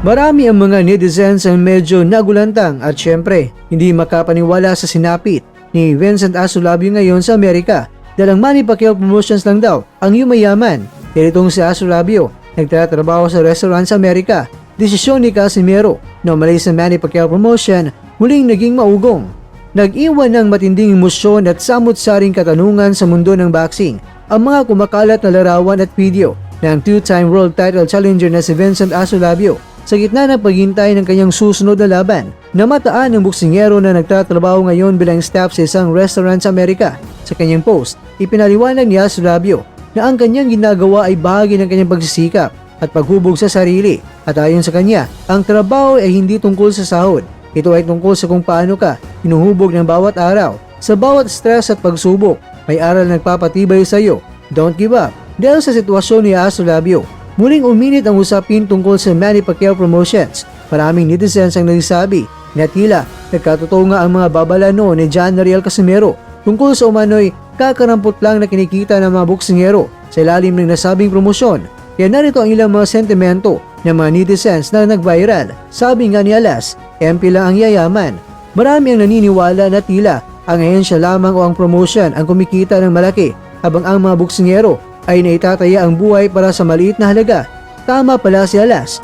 Marami ang mga netizens ang medyo nagulantang at syempre hindi makapaniwala sa sinapit ni Vincent Asolabio ngayon sa Amerika dahil ang Manny Pacquiao Promotions lang daw ang yumayaman. Dahil itong si Asolabio nagtatrabaho sa restaurant sa Amerika. Desisyon ni Casimero na umalis sa Manny Pacquiao Promotion muling naging maugong. Nag-iwan ng matinding emosyon at samot-saring katanungan sa mundo ng boxing ang mga kumakalat na larawan at video ng two-time world title challenger na si Vincent Asolabio sa gitna ng paghintay ng kanyang susunod na laban. Namataan ng boksingero na nagtatrabaho ngayon bilang staff sa isang restaurant sa Amerika. Sa kanyang post, ipinaliwanag ni Asolabio na ang kanyang ginagawa ay bahagi ng kanyang pagsisikap at paghubog sa sarili. At ayon sa kanya, ang trabaho ay hindi tungkol sa sahod. Ito ay tungkol sa kung paano ka hinuhubog ng bawat araw. Sa bawat stress at pagsubok, may aral na nagpapatibay sa iyo. Don't give up. Dahil sa sitwasyon ni Asolabio, muling uminit ang usapin tungkol sa Manny Pacquiao Promotions. Maraming netizens ang nagsasabi na tila nagkatotoo nga ang mga babala noon ni John Nariel Casimero tungkol sa umano'y kakarampot lang na kinikita ng mga boksingero sa ilalim ng nasabing promosyon. Kaya narito ang ilang mga sentimento ng mga netizens na nag-viral. Sabi nga ni Alas, MP lang ang yayaman. Marami ang naniniwala na tila ang ahensya lamang o ang promotion ang kumikita ng malaki habang ang mga boksingero ay naitataya ang buhay para sa maliit na halaga. Tama pala si Alas